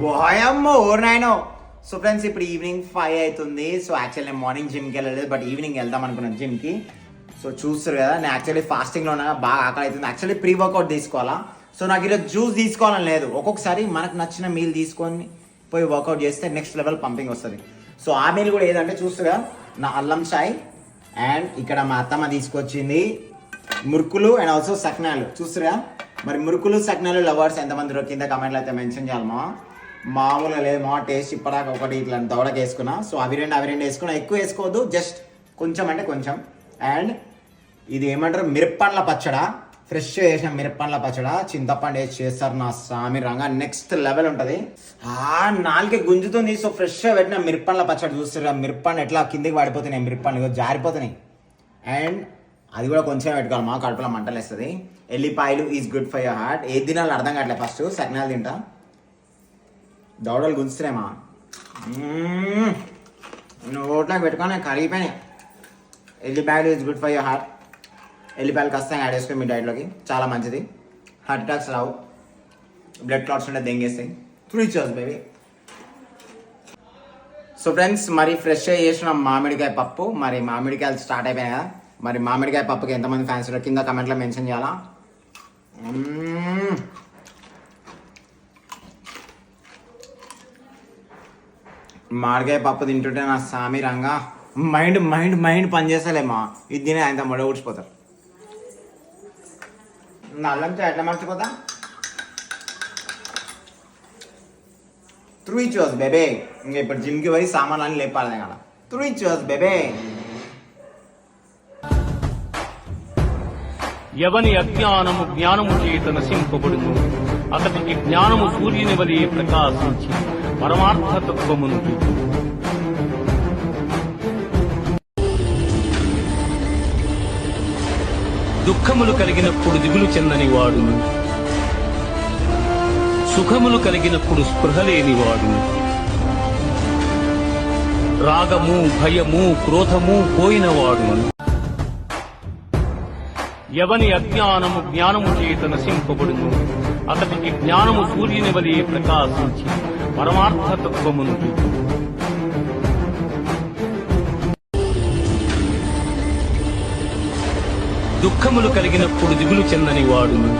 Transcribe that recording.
వాయమ్మో over నైనో. So friends ఇప్పుడు evening 5 అవుతుంది. So actually నేను మార్నింగ్ జిమ్కి వెళ్ళలేదు, బట్ ఈవినింగ్ వెళ్దాం అనుకున్నాను జిమ్కి. సో చూస్తారు కదా, నేను యాక్చువల్లీ ఫాస్టింగ్లో ఉన్నా, బాగా ఆకలి అవుతుంది. యాక్చువల్లీ ప్రీ వర్కౌట్ తీసుకోవాలా. సో నాకు ఈరోజు జ్యూస్ తీసుకోవాలని లేదు. ఒక్కొక్కసారి మనకు నచ్చిన మీల్ తీసుకొని పోయి వర్కౌట్ చేస్తే నెక్స్ట్ లెవెల్ పంపింగ్ వస్తుంది. సో ఆ మీల్ కూడా ఏదంటే చూస్తుగా నా అల్లం చాయ్, అండ్ ఇక్కడ మా అత్తమ్మ తీసుకొచ్చింది మురుకులు అండ్ ఆల్సో సక్నాలు. చూస్తుగా మరి మురుకులు సక్నాలు లవర్స్ ఎంతమంది కింద కమెంట్లు అయితే మెన్షన్ చేయాలమ్మా. మామూలుగా లేదు మా టేస్ట్. ఇప్పటిదాకా ఒకటి ఇట్లా దవడకి వేసుకున్నా. సో అవి రెండు వేసుకున్నా. ఎక్కువ వేసుకోవద్దు, జస్ట్ కొంచెం అంటే కొంచెం. అండ్ ఇది ఏమంటారు, మిరప్పండ్ల పచ్చడా, ఫ్రెష్ చేసిన మిరప్పండ్ల పచ్చడా, చింతపండు వేసి చేస్తారు నా సామి రంగా. నెక్స్ట్ లెవెల్ ఉంటుంది. నాలుగే గుంజుతుంది. సో ఫ్రెష్గా పెట్టిన మిరప్పండ్ల పచ్చడి చూస్తారు. మిరప్పండు ఎట్లా కిందికి పడిపోతున్నాయి, మిరప్పండ్లు జారిపోతున్నాయి. అండ్ అది కూడా కొంచెం పెట్టుకోవాలి, మా కడుపులో మంటలు వేస్తుంది. ఎల్లిపాయలు is good for your heart. ఏది తినాలి అర్థం కావట్లేదు. ఫస్ట్ సగ్నాలు తింటా. దవడలు గుంజుతున్నాయమ్మా, నోట్లోకి పెట్టుకొని కరిగిపోయినాయి. ఎల్లిపాయలు is good for your heart. ఎల్లిపాయలు ఖచ్చితంగా యాడ్ చేసుకుని మీ డైట్లోకి, చాలా మంచిది. హార్ట్ అటాక్స్ రావు, బ్లడ్ క్లాట్స్ ఉంటే దెంగేస్తాయి. 3 cheers బేబీ. సో ఫ్రెండ్స్ మరి ఫ్రెష్ చేసిన మామిడికాయ పప్పు, మరి మామిడికాయలు స్టార్ట్ అయిపోయాయి కదా. మరి మామిడికాయ పప్పుకి ఎంతమంది ఫ్యాన్స్ కింద కమెంట్లో మెన్షన్ చేయాలా. మామిడికాయ పప్పు తింటుంటే నా సామి రంగా మైండ్ మైండ్ మైండ్ పనిచేస్తలేమా. ఇది తినే ఆయన మొడ ఊడ్చిపోతారు. నల్లం చాయ్ ఎట్లా మర్చిపోతా. 3 cheers బేబే. ఇంకా ఇప్పుడు జిమ్కి పోయి సామాన్లు అన్నీ లేపాలి కదా. 3 cheers బేబే. ఎవని అజ్ఞానము జ్ఞానము చేత నశింపబడును, అతనికి జ్ఞానము సూర్యుని వలె ప్రకాశించి పరమార్థతత్వమును చూపు. దుఃఖములు కలిగినప్పుడు దిగులు చెందని వాడును, సుఖములు కలిగినప్పుడు స్పృహ లేని వాడును. రాగము భయము క్రోధము పోయిన వాడును. ఎవని అజ్ఞానము జ్ఞానము చేత నశింపబడును, అతనికి జ్ఞానము సూర్యుని వలె ప్రకాశించి పరమార్థతత్వమును చూపు. దుఃఖములు కలిగినప్పుడు దిగులు చెందని వాడును,